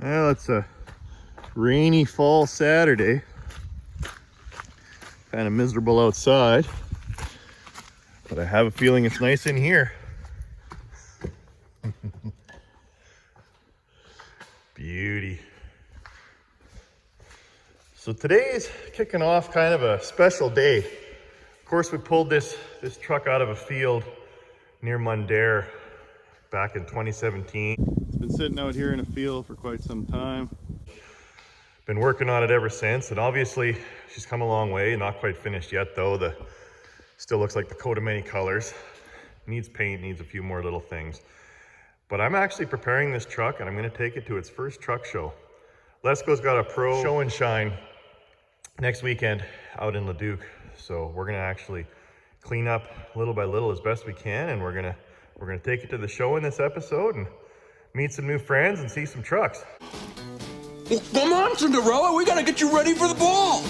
Well, it's a rainy fall Saturday. Kind of miserable outside, but I have a feeling it's nice in here. Beauty. So today's kicking off kind of a special day. Of course, we pulled this truck out of a field near Mundare back in 2017. It's been sitting out here in a field for quite some time. Been working on it ever since, and obviously she's come a long way. Not quite finished yet though. Still looks like the coat of many colors. Needs paint, needs a few more little things. But I'm actually preparing this truck and I'm gonna take it to its first truck show. Lesco's got a pro show and shine next weekend out in Leduc. So we're gonna actually clean up little by little as best we can, and we're gonna take it to the show in this episode and meet some new friends and see some trucks. Well, come on, Cinderella, we gotta get you ready for the ball.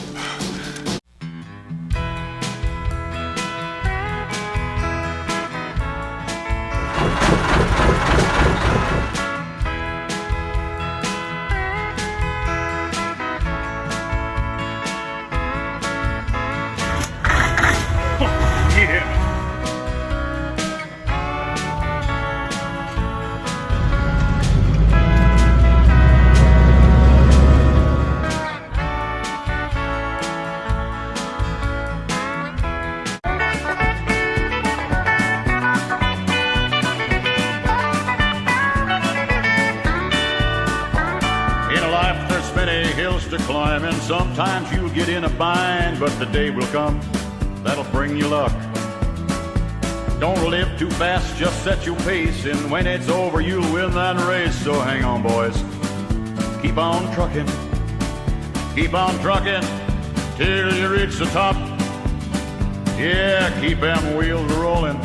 To climb, and sometimes you'll get in a bind, but the day will come that'll bring you luck. Don't live too fast, just set your pace, and when it's over you'll win that race. So hang on, boys, keep on trucking till you reach the top. Yeah, keep them wheels rolling,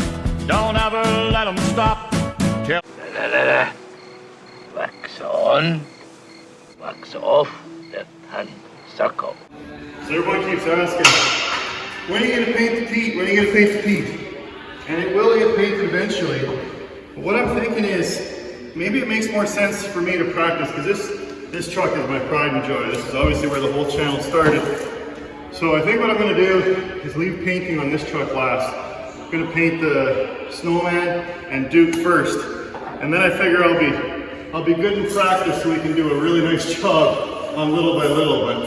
don't ever let them stop. Wax on, wax off. And circle. So everyone keeps asking, when are you gonna paint the peat? When are you gonna paint the peat? And it will get painted eventually. But what I'm thinking is, maybe it makes more sense for me to practice, because this truck is my pride and joy. This is obviously where the whole channel started. So I think what I'm gonna do is leave painting on this truck last. I'm gonna paint the Snowman and Duke first. And then I figure I'll be good in practice so we can do a really nice job on little by little. But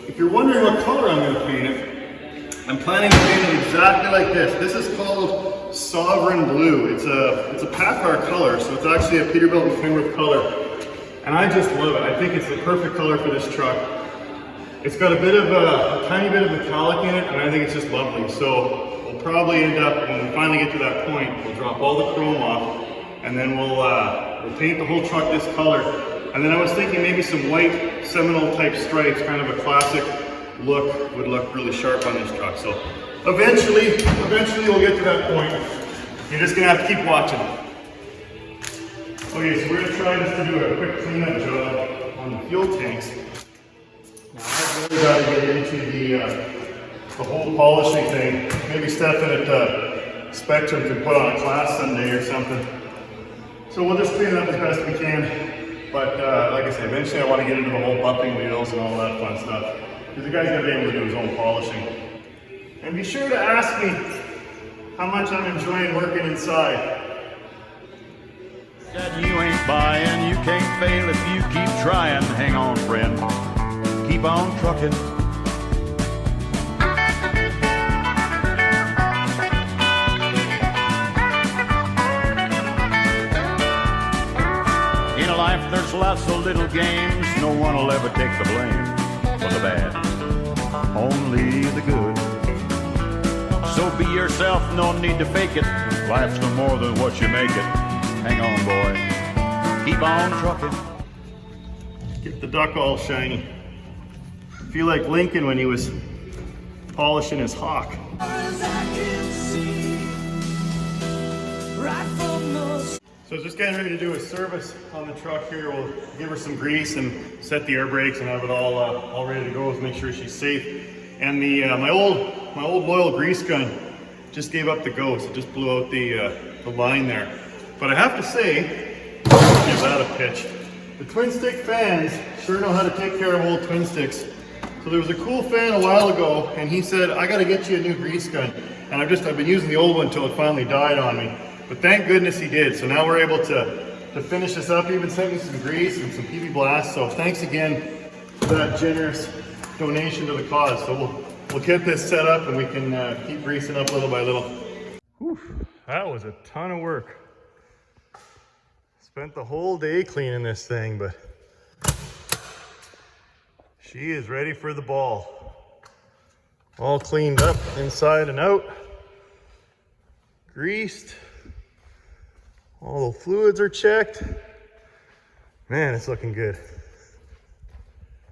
if you're wondering what color I'm going to paint it, I'm planning to paint it exactly like this. This is called Sovereign Blue. It's a PACCAR color, so it's actually a Peterbilt and Kenworth color. And I just love it. I think it's the perfect color for this truck. It's got a tiny bit of metallic in it, and I think it's just lovely. So we'll probably end up, when we finally get to that point, we'll drop all the chrome off, and then we'll paint the whole truck this color. And then I was thinking maybe some white Seminole type stripes, kind of a classic look, would look really sharp on this truck. So eventually we'll get to that point. You're just gonna have to keep watching. Okay, so we're gonna try just to do a quick cleanup job on the fuel tanks. Now I've really got to get into the whole polishing thing. Maybe Stefan at Spectrum could put on a class someday or something. So we'll just clean it up as best we can. But like I said, eventually I want to get into the whole bumping wheels and all that fun stuff. Because the guy's going to be able to do his own polishing. And be sure to ask me how much I'm enjoying working inside. That you ain't buying, you can't fail if you keep trying. Hang on, friend, keep on trucking. There's lots of little games, no one will ever take the blame for the bad, only the good. So be yourself, no need to fake it. Life's no more than what you make it. Hang on, boy, keep on trucking. Get the duck all shiny. I feel like Lincoln when he was polishing his hawk. So just getting ready to do a service on the truck here. We'll give her some grease and set the air brakes and have it all ready to go to make sure she's safe. And my old loyal grease gun just gave up the ghost. It just blew out the line there. But I have to say, give that a pitch. The TwinStick fans sure know how to take care of old TwinSticks. So there was a cool fan a while ago, and he said, I gotta get you a new grease gun. And I've been using the old one until it finally died on me. But thank goodness he did. So now we're able to finish this up. He even sent me some grease and some PB Blast. So thanks again for that generous donation to the cause. So we'll get this set up and we can keep greasing up little by little. Whew, that was a ton of work. Spent the whole day cleaning this thing, but she is ready for the ball. All cleaned up inside and out. Greased. All the fluids are checked. Man, it's looking good.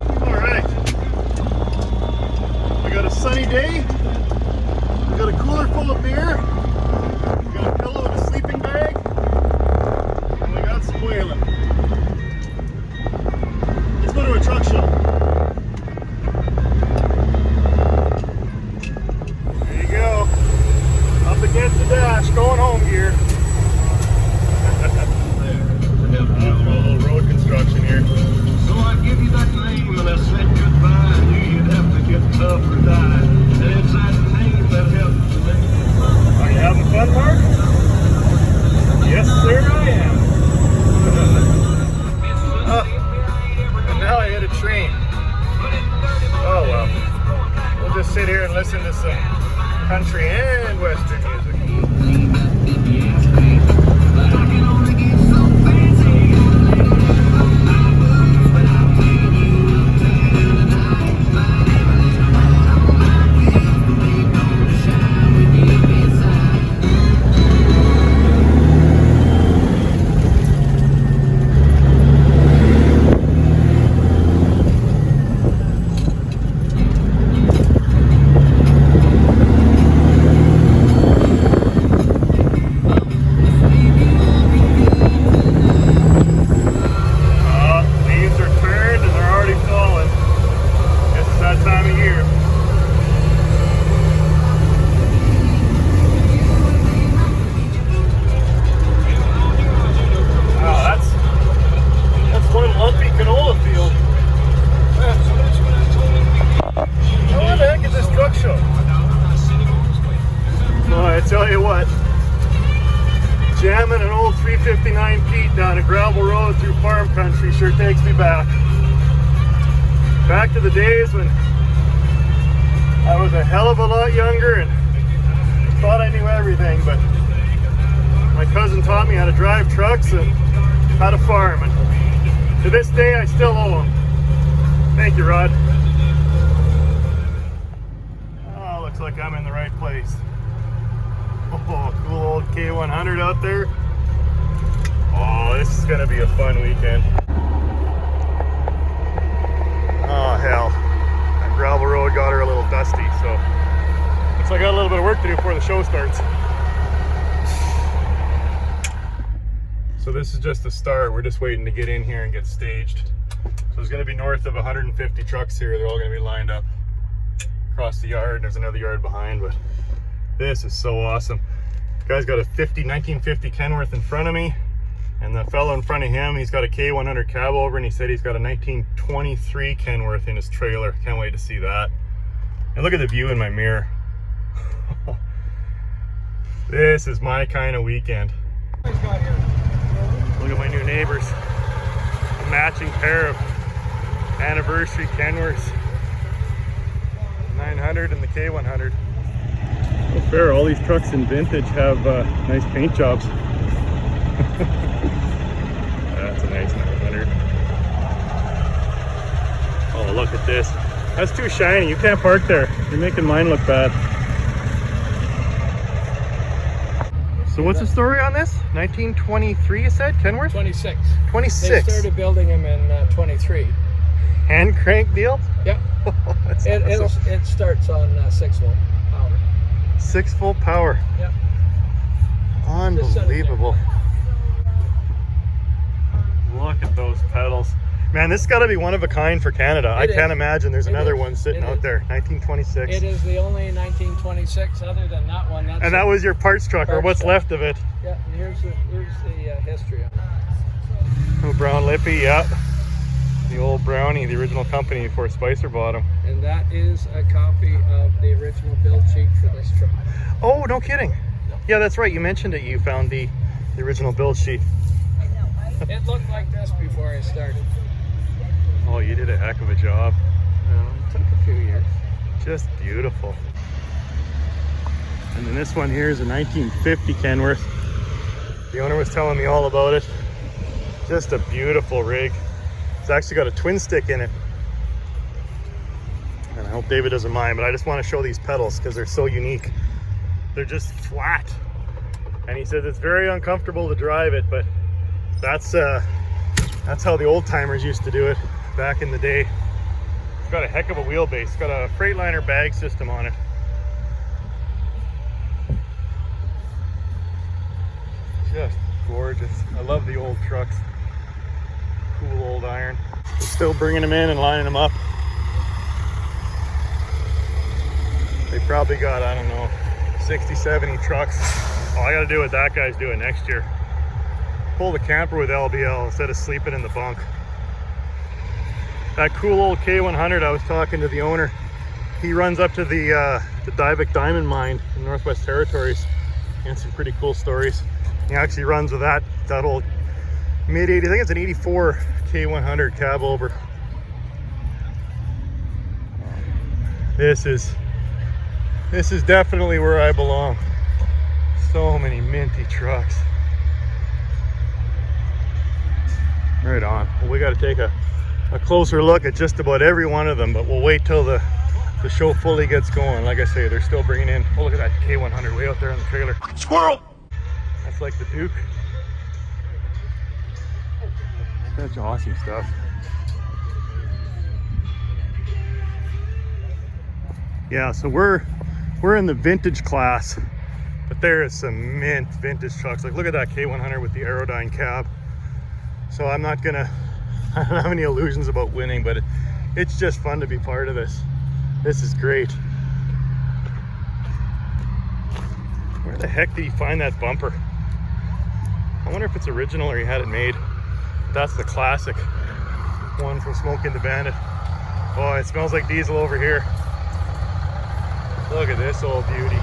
All right. We got a sunny day. We got a cooler full of beer. We got a pillow and a sleeping bag. And we got some whaling. Let's go to a truck show. There you go. Up against the dash, going home gear. A little road construction here. So I give you that name when I said goodbye. I knew you'd have to get tough or die. And inside the name that helps to make it fun. Are you having fun, Mark? Yes, sir, I am. And now I hit a train. Oh well. We'll just sit here and listen to some country and western music. Jamming an old 359 Pete down a gravel road through farm country sure takes me back. Back to the days when I was a hell of a lot younger and thought I knew everything, but my cousin taught me how to drive trucks and how to farm, and to this day I still owe him. Thank you, Rod. Oh, looks like I'm in the right place. Oh, cool old K100 out there. Oh, this is gonna be a fun weekend. Oh hell, that gravel road got her a little dusty, so looks like I got a little bit of work to do before the show starts. So this is just the start. We're just waiting to get in here and get staged. So there's gonna be north of 150 trucks here. They're all gonna be lined up across the yard. There's another yard behind, but this is so awesome. Guy's got a 1950 Kenworth in front of me, and the fellow in front of him, he's got a K100 cab over, and he said he's got a 1923 Kenworth in his trailer. Can't wait to see that. And look at the view in my mirror. This is my kind of weekend. Look at my new neighbors. A matching pair of anniversary Kenworths. 900 and the K100. Oh, fair, all these trucks in vintage have nice paint jobs. That's a nice 900. Oh, look at this. That's too shiny. You can't park there. You're making mine look bad. So what's the story on this? 1923 you said, Kenworth? 26. 26. They started building them in 23. Hand crank deal? Yep. It starts on 6-volt power. 6-volt power. Yep. Unbelievable. Look at those pedals. Man, this has got to be one of a kind for Canada. I can't imagine there's another one sitting out there. 1926. It is the only 1926 other than that one. And that was your parts truck, or what's left of it. Yeah, and here's the history of it. Oh, Brown Lippy, yeah. The old Brownie, the original company before Spicer bought them. And that is a copy of the original build sheet for this truck. Oh, no kidding. Yeah, that's right. You mentioned it. You found the original build sheet. It looked like this before I started. Oh, you did a heck of a job. It took a few years. Just beautiful. And then this one here is a 1950 Kenworth. The owner was telling me all about it. Just a beautiful rig. It's actually got a TwinStick in it. And I hope David doesn't mind, but I just want to show these pedals because they're so unique. They're just flat. And he says it's very uncomfortable to drive it, but that's how the old timers used to do it back in the day. It's got a heck of a wheelbase. It's got a Freightliner bag system on it. Just gorgeous. I love the old trucks. Cool old iron. Still bringing them in and lining them up. They probably got, I don't know, 60, 70 trucks. Oh, I gotta do what that guy's doing next year. Pull the camper with LBL instead of sleeping in the bunk. That cool old K100, I was talking to the owner. He runs up to the Leduc diamond mine in Northwest Territories. And some pretty cool stories. He actually runs with that old mid-80s, I think it's an 84 K100 cab over. This is definitely where I belong. So many minty trucks. Right on. Well, we got to take a closer look at just about every one of them, but we'll wait till the show fully gets going. Like I say, they're still bringing in, oh, look at that K100 way out there in the trailer. Squirrel! That's like the Duke. Such awesome stuff. Yeah, so we're in the vintage class, but there is some mint vintage trucks. Like, look at that K100 with the Aerodyne cab. So I don't have any illusions about winning, but it's just fun to be part of this. This is great. Where the heck did he find that bumper? I wonder if it's original or he had it made. That's the classic one from Smoking the Bandit. Oh, it smells like diesel over here. Look at this old beauty.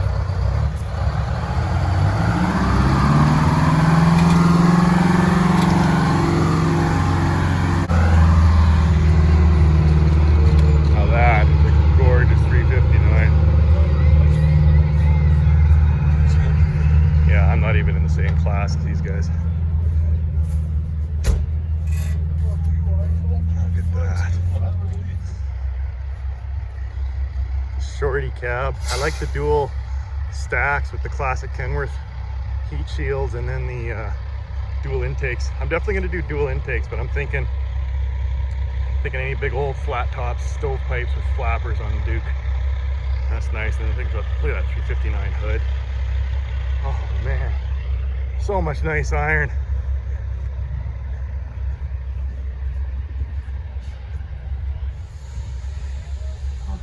Now that is a gorgeous 359. Yeah, I'm not even in the same class as these guys. Shorty cab. I like the dual stacks with the classic Kenworth heat shields and then the dual intakes. I'm definitely going to do dual intakes, but I'm thinking any big old flat tops, stovepipes with flappers on the Duke. That's nice. And I think look at that 359 hood. Oh man, so much nice iron.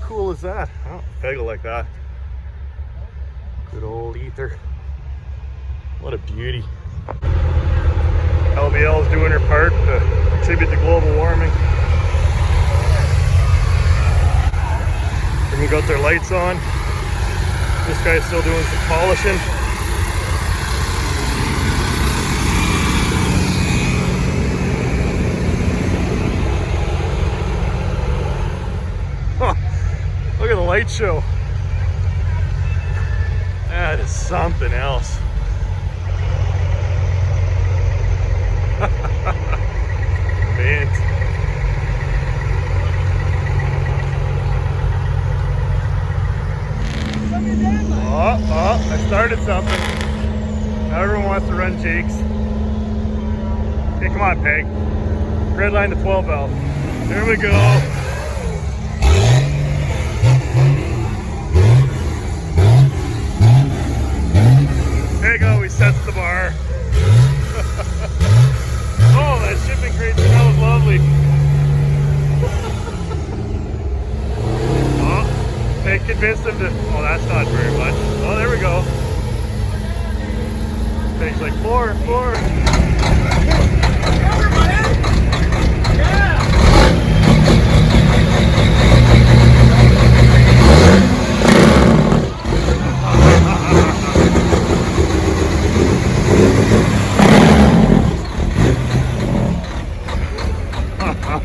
Cool is that? Oh, peggle like that. Good old ether. What a beauty. LBL is doing her part to contribute to global warming. And we got their lights on. This guy's still doing some polishing. Look at the light show. That is something else. Mint. Oh, I started something. Now everyone wants to run Jake's. Okay, come on, Peg. Red line to 12 valve. There we go. Peg always sets the bar. Oh, that shipping crate smells lovely. Oh, Peg convinced him to. Oh, that's not very much. Oh, there we go. Peg's like, floor. Nice.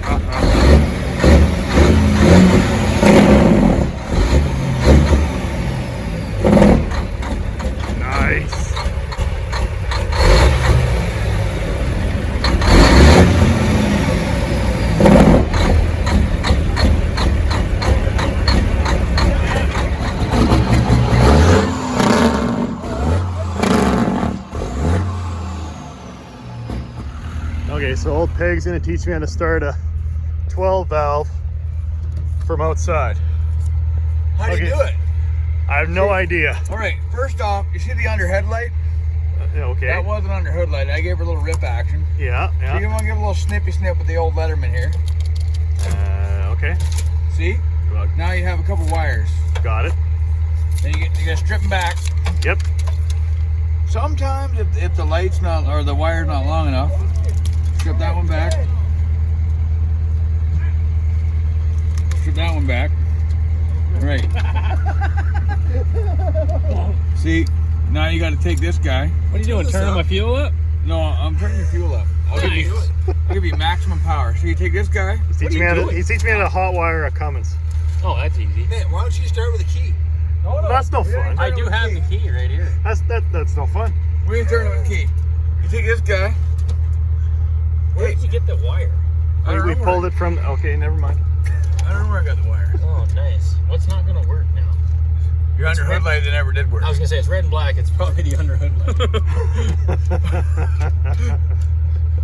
Okay, so old Peg's gonna teach me how to start a 12 valve from outside. How do you do it? I have no idea. All right, first off, you see the under headlight? Okay. That wasn't under headlight. I gave her a little rip action. Yeah, So yeah. you want to give a little snippy snip with the old Letterman here. Okay. See? Now you have a couple wires. Got it. Then you gotta strip them back. Yep. Sometimes if the light's not, or the wire's not long enough, strip that one back. Strip that one back. Right. See, now you got to take this guy. What are you doing? Turning my fuel up? No, I'm turning your fuel up. I'll give you maximum power. So you take this guy. He's teaching me how to hot wire a Cummins. Oh, that's easy. Man, why don't you start with a key? No, that's no fun. I do have the key right here. That's no fun. We ain't turning with a key. You take this guy. Where did you get the wire? We pulled it from. Okay, never mind. I don't know where I got the wire. Oh, nice. What's not gonna work now? Your under hood light that never did work. I was gonna say it's red and black. It's probably the under hood light.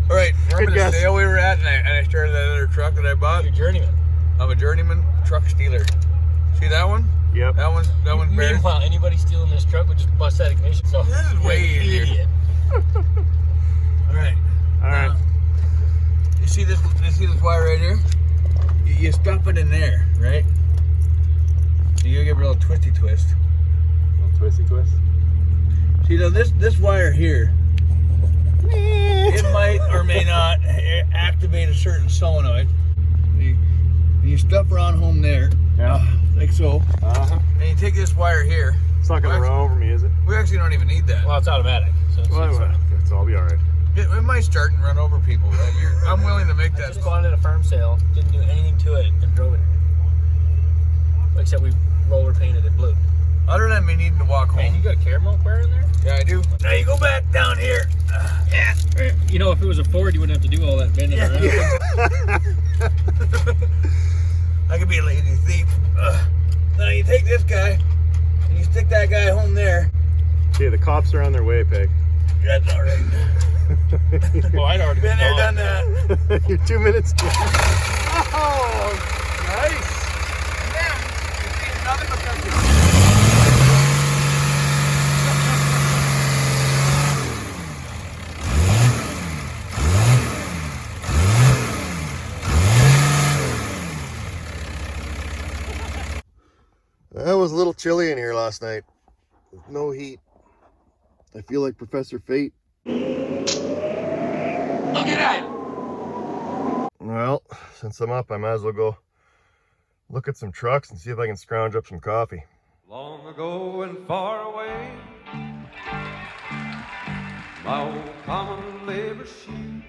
All right, remember the guess. sale we were at, and I started that other truck that I bought. Your journeyman. I'm a journeyman truck stealer. See that one? Yep. That one's bare. Meanwhile, anybody stealing this truck would just bust that ignition. So This is way you're an easier. idiot. All right. All right. You see this? You see this wire right here? You stuff it in there, right? So you give it a little twisty twist. Little twisty twist. See now this wire here, it might or may not activate a certain solenoid. You stuff around home there, like so. And you take this wire here. It's not gonna run over me, is it? We actually don't even need that. Well, it's automatic. So it's fine. It's all be all right. It might start and run over people. Right? I'm willing to make I that. just bought it at a farm sale. Didn't do anything to it and drove it. Except we roller painted it blue. Other than me needing to walk home. Man, you got a caramel bar in there? Yeah, I do. Now you go back down here. Yeah. You know, if it was a Ford, you wouldn't have to do all that bending around. I could be a lazy thief. Now you take this guy and you stick that guy home there. Okay, the cops are on their way, Peg. That's all right. Well, I'd already Been there, done that. You're 2 minutes. Oh, nice. And then, you see, nothing but that. It was a little chilly in here last night. With no heat. I feel like Professor Fate. Look at that! Well, since I'm up, I might as well go look at some trucks and see if I can scrounge up some coffee. Long ago and far away, my old common labor sheet,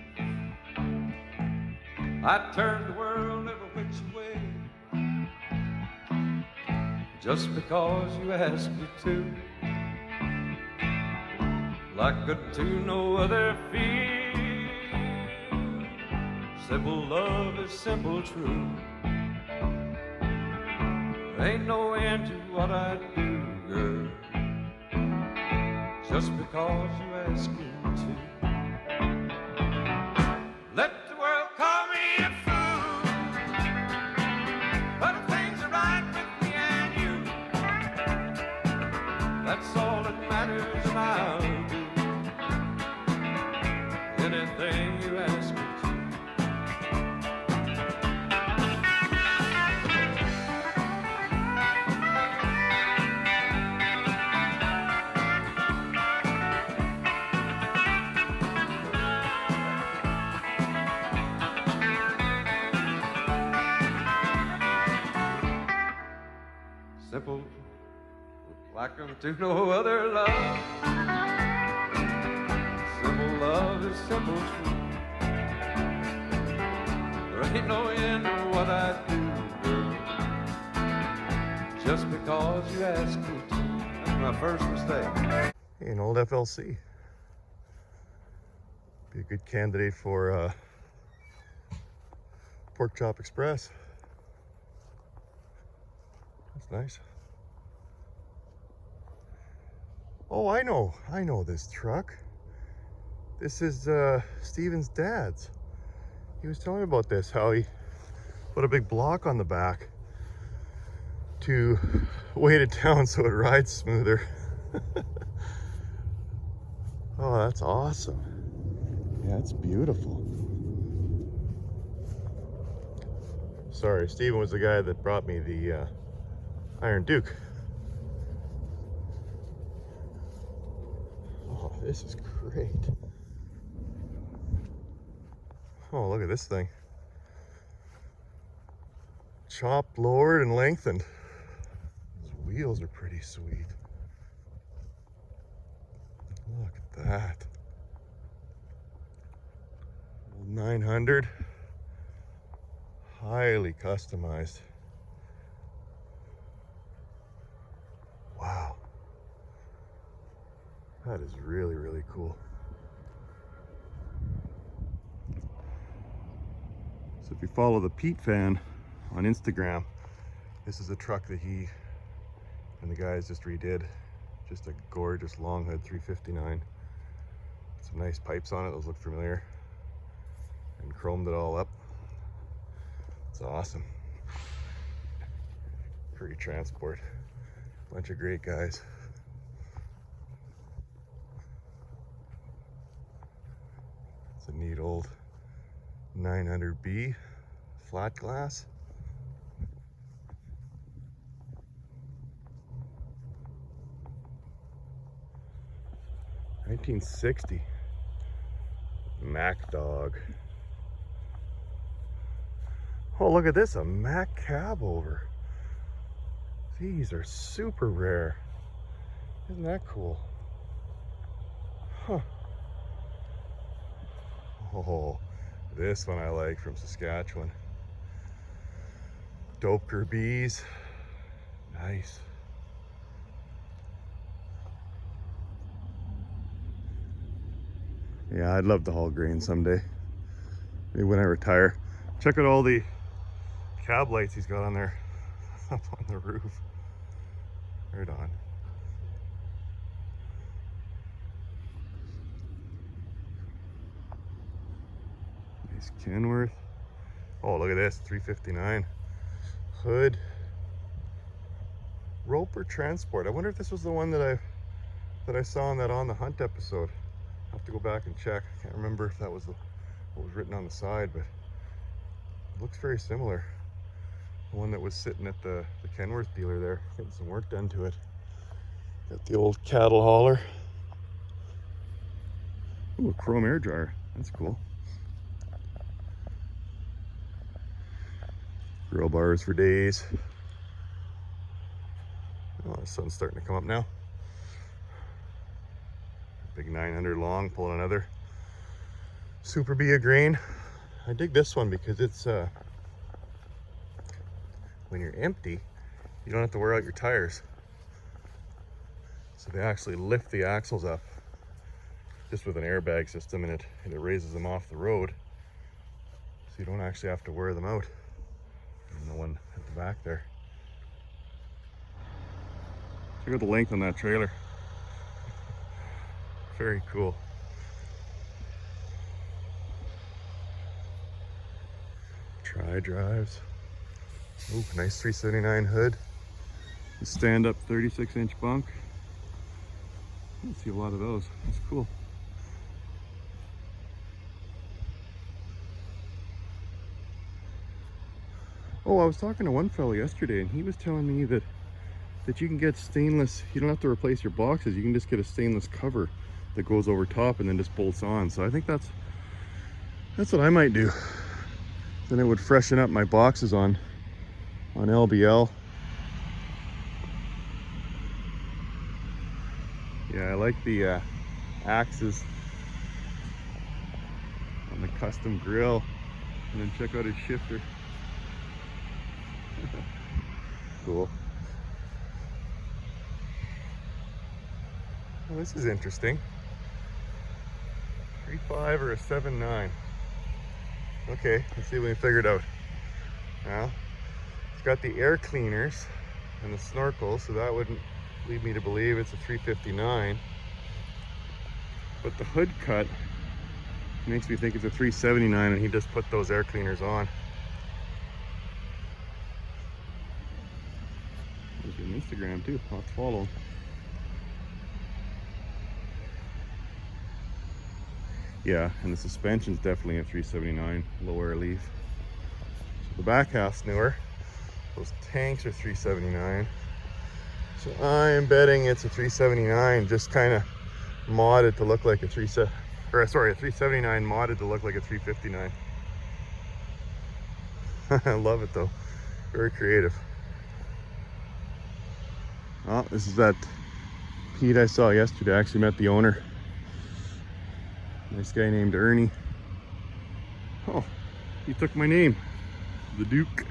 I turned the world every which way, just because you asked me to. Like good to no other feel, simple love is simple true. Ain't no end to what I do, girl, just because you ask me to. Let the world call me a fool, but if things are right with me and you, that's all that matters, and I'll do anything you ask me to. Simple, like unto no other love. Simple love is simple true. There ain't no end to what I'd do, girl. Just because you asked me to. That's my first mistake. Hey, an old FLC. Be a good candidate for Pork Chop Express. That's nice. Oh, I know this truck. This is Steven's dad's. He was telling me about this, how he put a big block on the back to weight it down so it rides smoother. Oh, that's awesome. Yeah, it's beautiful. Sorry, Steven was the guy that brought me the Iron Duke. Oh, this is great. Oh, look at this thing. Chopped, lowered, and lengthened. These wheels are pretty sweet. Look at that. 900. Highly customized. Wow. That is really, really cool. So if you follow the Pete fan on Instagram, this is a truck that he and the guys just redid. Just a gorgeous long hood 359. Some nice pipes on it, those look familiar. And chromed it all up. It's awesome. Free transport. Bunch of great guys. It's a neat old 900B flat glass. $1960 Mac Dog. Oh, look at this, a Mac cab over. These are super rare. Isn't that cool? Huh. Oh, this one I like from Saskatchewan. Doper Bees. Nice. Yeah, I'd love to haul grain someday. Maybe when I retire. Check out all the cab lights he's got on there up on the roof. Right on. Nice Kenworth. Oh, look at this, 359. Hood. Roper Transport. I wonder if this was the one that I saw in that On the Hunt episode. I'll have to go back and check. I can't remember if that was what was written on the side, but it looks very similar. The one that was sitting at the Kenworth dealer there, getting some work done to it. Got the old cattle hauler. Ooh, a chrome air dryer. That's cool. Grill bars for days. Oh, the sun's starting to come up now. Big 900 long, pulling another Super B of grain. I dig this one because it's when you're empty, you don't have to wear out your tires. So they actually lift the axles up just with an airbag system, and it raises them off the road. So you don't actually have to wear them out. And the one at the back there. Check out the length on that trailer. Very cool. Tri-drives. Ooh, nice 379 hood. Stand-up 36-inch bunk. I don't see a lot of those. It's cool. Oh, I was talking to one fellow yesterday, and he was telling me that you can get stainless. You don't have to replace your boxes. You can just get a stainless cover that goes over top and then just bolts on. So I think that's what I might do. Then it would freshen up my boxes on LBL. Yeah, I like the axes on the custom grill. And then check out his shifter. Cool. Well, this is interesting. 3.5 or a 7.9. Okay, let's see if we can figure it out. Now, it's got the air cleaners and the snorkel, so that wouldn't lead me to believe it's a 359. But the hood cut makes me think it's a 379, and he just put those air cleaners on. There's an Instagram too, I'll have to follow him. Yeah, and the suspension's definitely a 379, low air leaf. So the back half's newer. Those tanks are 379. So I am betting it's a 379, just kind of modded to look like a 379 modded to look like a 359. I love it though, very creative. Oh, this is that Pete I saw yesterday. I actually met the owner. Nice guy named Ernie. Oh, he took my name, Leduc.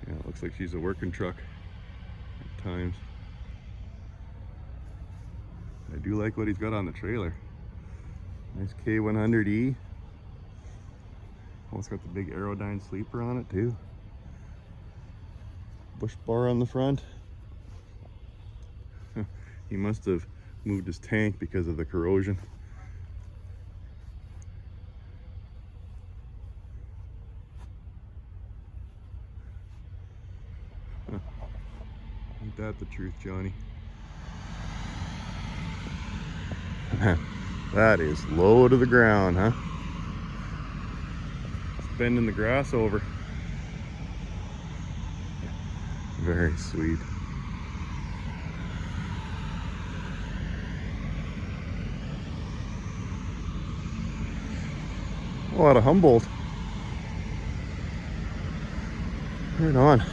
Yeah, it looks like she's a working truck at times. I do like what he's got on the trailer. Nice K100E. Oh, it's got the big Aerodyne sleeper on it too. Bush bar on the front. He must have moved his tank because of the corrosion. Ain't that the truth, Johnny? That is low to the ground, huh? It's bending the grass over. Very sweet. Oh, out of Humboldt. Right on.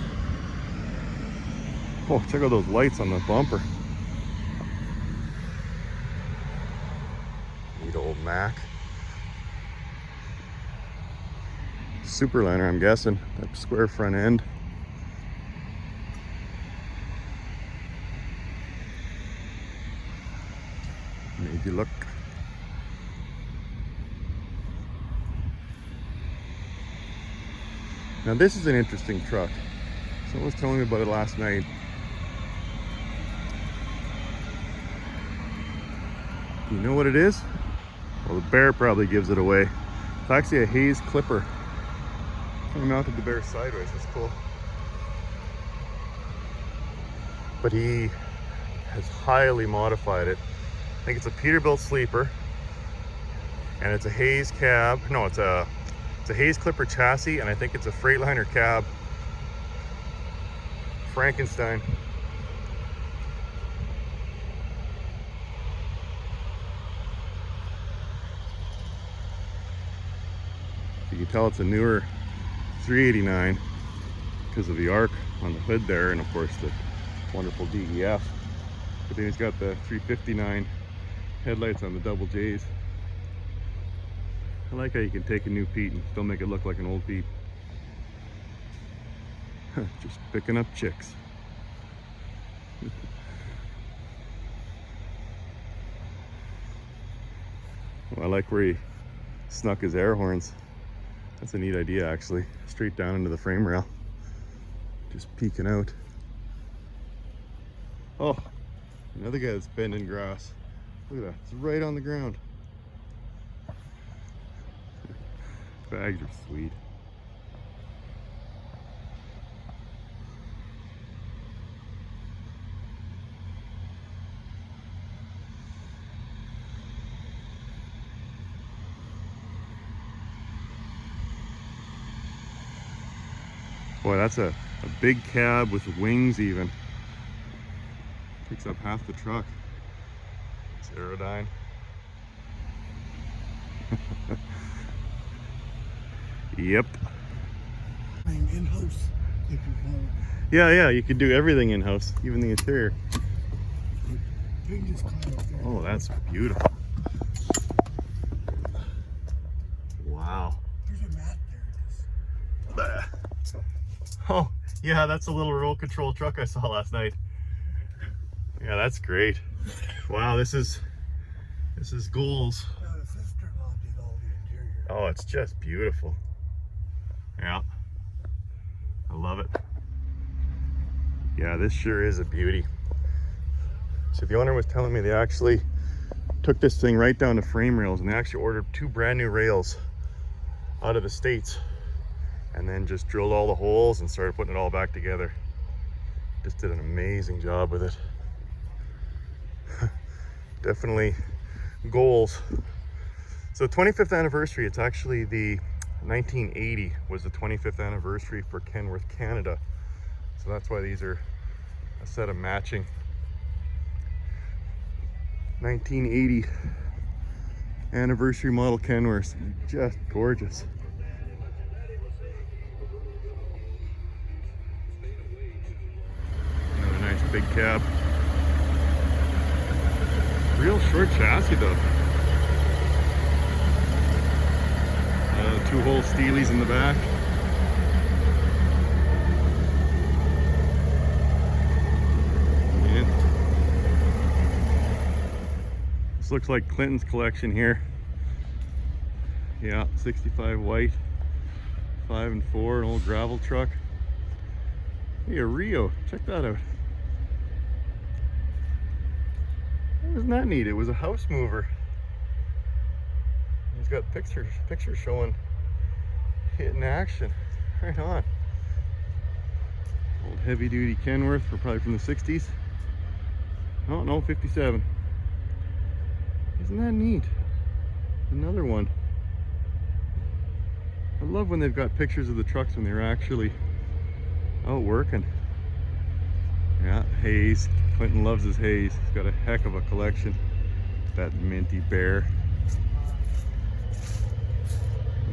Oh, check out those lights on the bumper. Neat old Mac. Superliner, I'm guessing. That square front end. Made you look. Now this is an interesting truck. Someone was telling me about it last night. You know what it is? Well, the bear probably gives it away. It's actually a Hayes Clipper. I mounted the bear sideways, that's cool. But he has highly modified it. I think it's a Peterbilt sleeper. And it's a Hayes cab. No, it's a Hayes Clipper chassis, and I think it's a Freightliner cab. Frankenstein. You can tell it's a newer 389 because of the arc on the hood there, and of course the wonderful DEF. But then he's got the 359 headlights on the double J's. I like how you can take a new Pete and still make it look like an old Pete. Just picking up chicks. Well, I like where he snuck his air horns. That's a neat idea, actually. Straight down into the frame rail. Just peeking out. Oh, another guy that's bending grass. Look at that, it's right on the ground. Bags are sweet. Boy, that's a big cab with wings even. Takes up half the truck. It's Aerodyne. Yep. In-house, if you want. Yeah, you could do everything in-house, even the interior. You can just climb up there. Oh, that's beautiful. Oh, yeah, that's a little roll control truck I saw last night. Yeah, that's great. Wow, this is goals. The sister-in-law did all the interior. Oh, it's just beautiful. Yeah, I love it. Yeah, this sure is a beauty. So the owner was telling me they actually took this thing right down to frame rails, and they actually ordered 2 brand new rails out of the States, and then just drilled all the holes and started putting it all back together. Just did an amazing job with it. Definitely goals. So 25th anniversary, it's actually the 1980 was the 25th anniversary for Kenworth Canada. So that's why these are a set of matching 1980 anniversary model Kenworths. Just gorgeous. Another nice big cab. Real short chassis though. 2-hole Steelies in the back. Yeah. This looks like Clinton's collection here. Yeah, 65 white, 5 and 4, an old gravel truck. Hey, a Rio, check that out. Wasn't that neat? It was a house mover. He's got pictures showing it in action. Right on. Old heavy duty Kenworth, probably from the 60s. Oh no, 57. Isn't that neat? Another one. I love when they've got pictures of the trucks when they're actually out working. Yeah, Hayes. Clinton loves his Hayes. He's got a heck of a collection. That minty bear.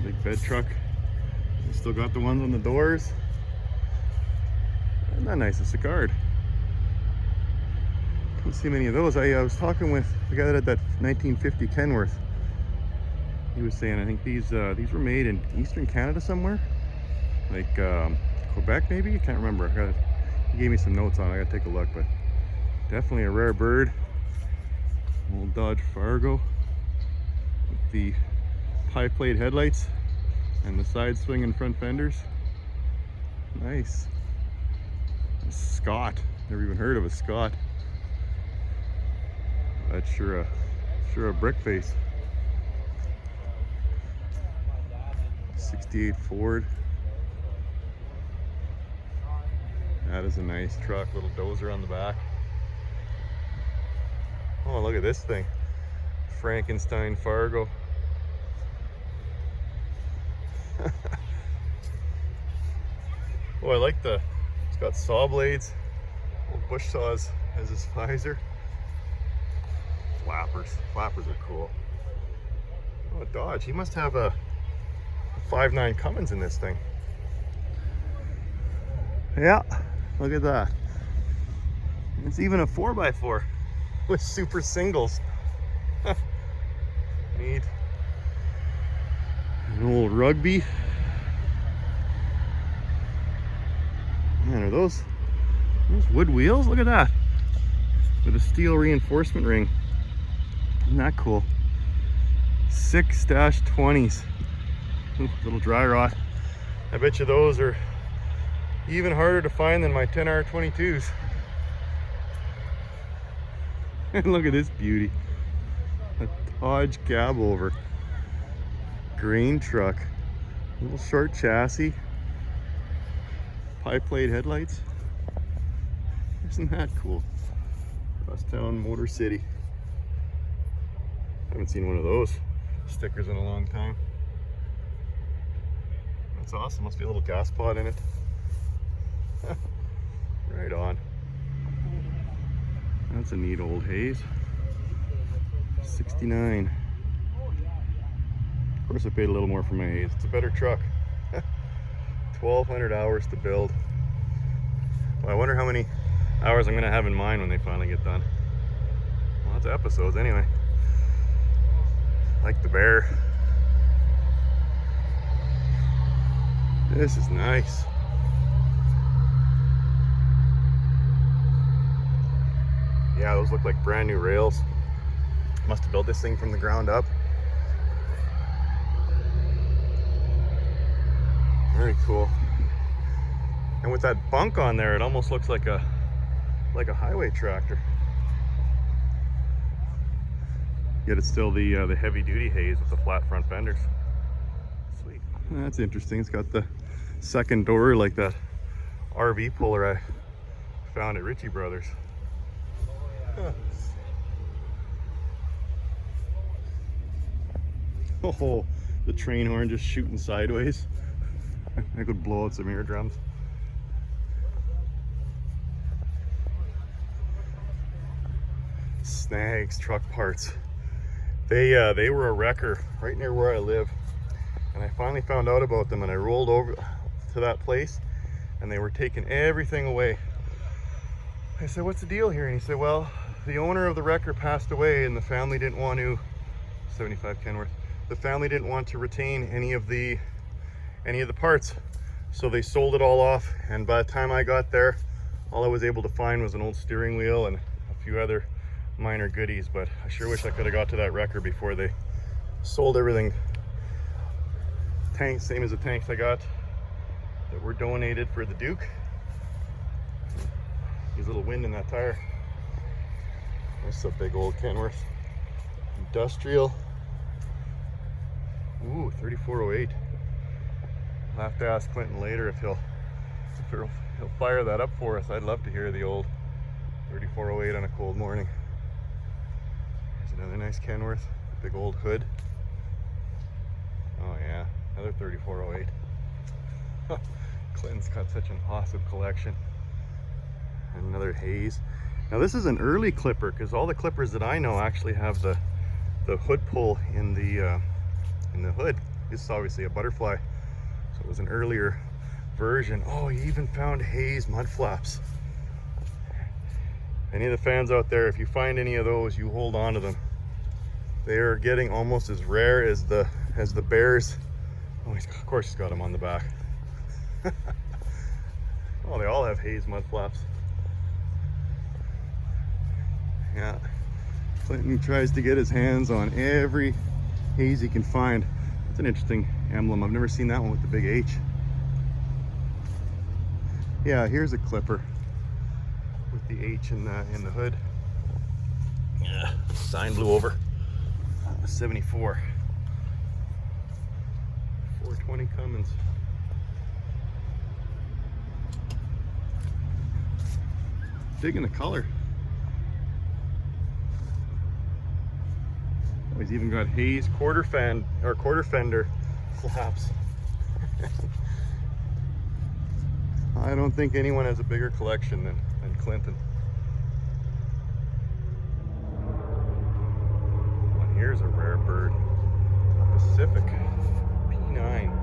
Big bed truck. Still got the ones on the doors. Isn't that nice? A Sicard. Don't see many of those. I was talking with the guy that had that 1950 Kenworth. He was saying I think these were made in Eastern Canada somewhere, like Quebec maybe. I can't remember. He gave me some notes on it. I gotta take a look, but definitely a rare bird. Old Dodge Fargo with the pie plate headlights and the side swinging front fenders. Nice. A Scott. Never even heard of a Scott. That's sure a brick face. 68 Ford. That is a nice truck. Little dozer on the back. Oh, look at this thing. Frankenstein Fargo. Oh, I like it's got saw blades. Old bush saws as his visor. Flappers. Flappers are cool. Oh, Dodge. He must have a 5.9 Cummins in this thing. Yeah, look at that. It's even a 4x4 with super singles. Neat. An old Rugby. Man, are those wood wheels? Look at that. With a steel reinforcement ring. Isn't that cool? 6-20s. Ooh, little dry rot. I bet you those are even harder to find than my 10R22s. And look at this beauty. A Dodge cab over. Grain truck. Little short chassis. Pie plate headlights. Isn't that cool? Crosstown Motor City. Haven't seen one of those stickers in a long time. That's awesome. Must be a little gas pod in it. Right on. That's a neat old Hayes. 69. Of course I paid a little more for my Hayes. It's a better truck. 1,200 hours to build. Well, I wonder how many hours I'm gonna have in mine when they finally get done. Lots of episodes anyway. Like the bear. This is nice. Yeah, those look like brand new rails. Must have built this thing from the ground up. Very cool. And with that bunk on there, it almost looks like a highway tractor. Yet it's still the heavy duty haze with the flat front fenders. Sweet. That's interesting. It's got the second door like that RV puller I found at Ritchie Brothers. Huh. Oh, the train horn just shooting sideways. I could blow out some eardrums. Snags truck parts. They were a wrecker right near where I live, and I finally found out about them, and I rolled over to that place and they were taking everything away. I said, what's the deal here? And he said, well, the owner of the wrecker passed away and the family didn't want to, 75 Kenworth, the family didn't want to retain any of the parts, so they sold it all off. And by the time I got there, all I was able to find was an old steering wheel and a few other minor goodies. But I sure wish I could have got to that wrecker before they sold everything. Tanks, same as the tanks I got that were donated for the Duke. There's a little wind in that tire. That's a big old Kenworth. Industrial. Ooh, 3408. I'll have to ask Clinton later if he'll fire that up for us. I'd love to hear the old 3408 on a cold morning. There's another nice Kenworth. Big old hood. Oh yeah, another 3408. Clinton's got such an awesome collection. Another haze. Now this is an early clipper, because all the clippers that I know actually have the hood pull in the hood. This is obviously a butterfly, so it was an earlier version. Oh, he even found haze mud flaps. Any of the fans out there, if you find any of those, you hold on to them. They are getting almost as rare as the bears. Oh, of course he's got them on the back. Oh, they all have haze mud flaps. Yeah, Clinton tries to get his hands on every haze he can find. That's an interesting emblem. I've never seen that one with the big H. Yeah, here's a clipper with the H in the hood. Yeah, sign blew over. 74. 420 Cummins. Digging the color. Oh, he's even got haze quarter fender flaps. I don't think anyone has a bigger collection than Clinton. Well, here's a rare bird. Pacific P9.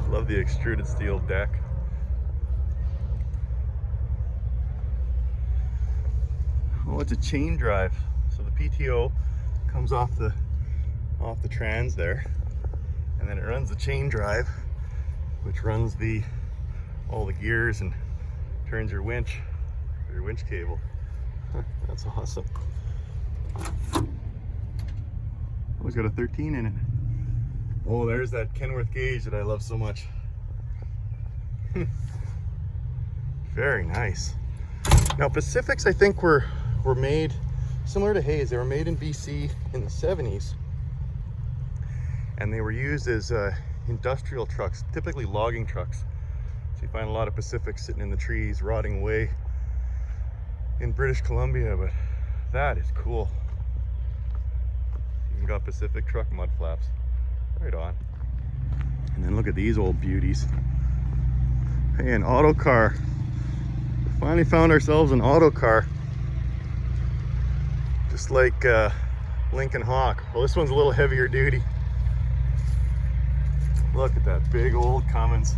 Love the extruded steel deck. Oh, it's a chain drive. So the PTO comes off the trans there, and then it runs the chain drive, which runs all the gears and turns your winch cable. That's awesome. Oh, it's got a 13 in it. Oh, there's that Kenworth gauge that I love so much. Very nice. Now Pacifics, I think, were made similar to Hayes. They were made in BC in the 70s, and they were used as industrial trucks, typically logging trucks. So you find a lot of Pacifics sitting in the trees, rotting away in British Columbia, but that is cool. Even got Pacific truck mud flaps. Right on. And then look at these old beauties. Hey, an auto car. We finally found ourselves an auto car. Just like Lincoln Hawk. Well, this one's a little heavier duty. Look at that big old Cummins.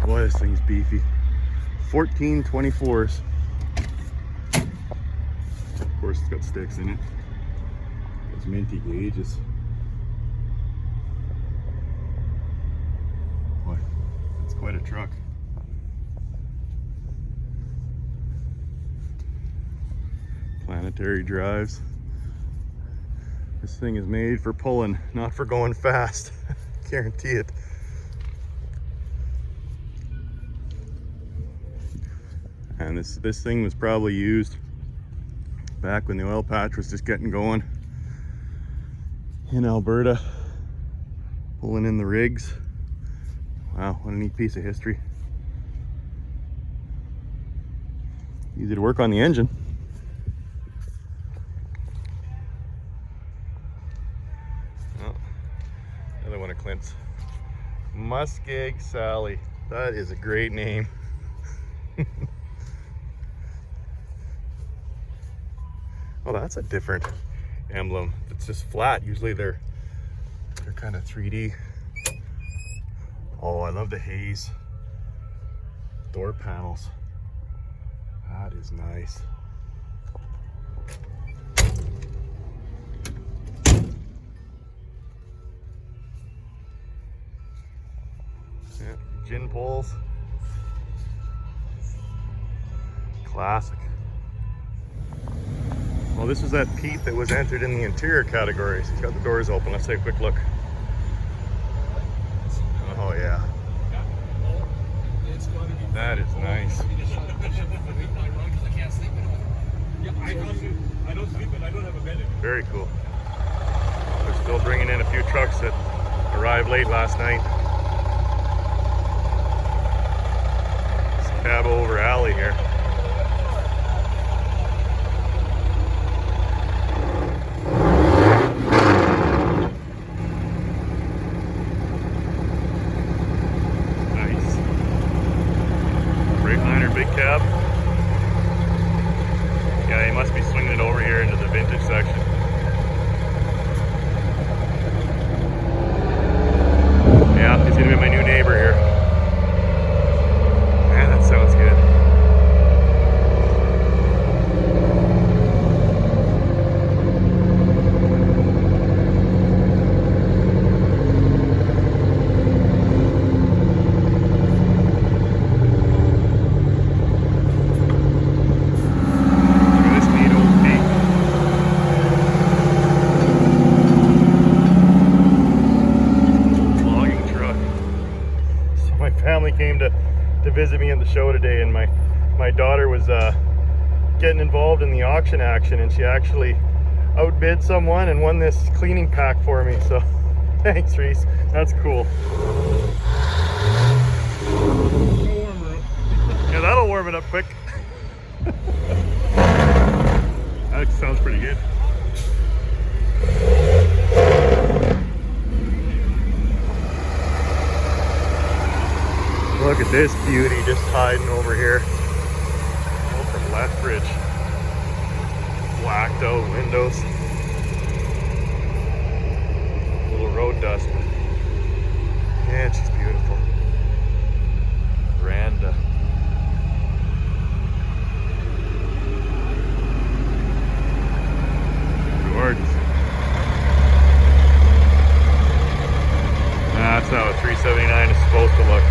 Boy, this thing's beefy. 1424s. course, it's got sticks in it. Those minty gauges. Boy, that's quite a truck. Planetary drives. This thing is made for pulling, not for going fast. Guarantee it. And this thing was probably used back when the oil patch was just getting going in Alberta, pulling in the rigs. Wow, what a neat piece of history. Easy to work on the engine. Oh, another one of Clint's. Muskeg Sally. That is a great name. Oh, that's a different emblem. It's just flat. Usually they're kind of 3D. Oh, I love the haze. Door panels. That is nice. Yeah, gin poles. Classic. Well, this was that Pete that was entered in the interior category. So he's got the doors open. Let's take a quick look. Oh yeah. That is nice. Very cool. They're still bringing in a few trucks that arrived late last night. It's cab over alley here. Yeah, he must be swinging it over here into the vintage section. Yeah, he's gonna be my new neighbor here. Man, that sounds good. Came to visit me in the show today, and my daughter was getting involved in the auction action, and she actually outbid someone and won this cleaning pack for me. So thanks, Reese. That's cool. Yeah, that'll warm it up quick. That sounds pretty good. Look at this beauty just hiding over here. Oh, from Lethbridge. Blacked out windows. Little road dust. Yeah, she's beautiful. Veranda. Gorgeous. That's how a 379 is supposed to look.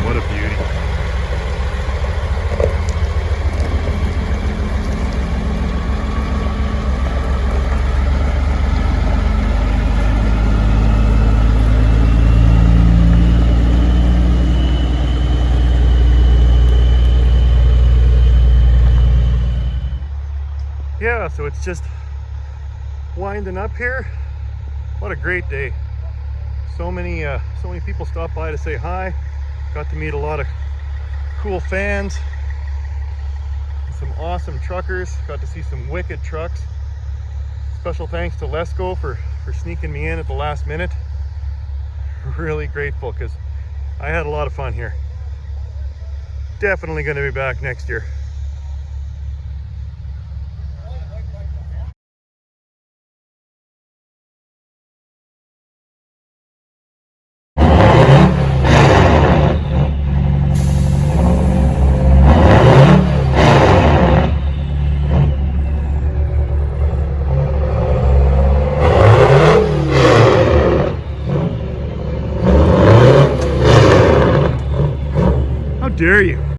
What a beauty. Yeah, so it's just winding up here. What a great day. So many people stopped by to say hi. Got to meet a lot of cool fans, some awesome truckers, got to see some wicked trucks. Special thanks to Lesco for sneaking me in at the last minute. Really grateful, because I had a lot of fun here. Definitely going to be back next year.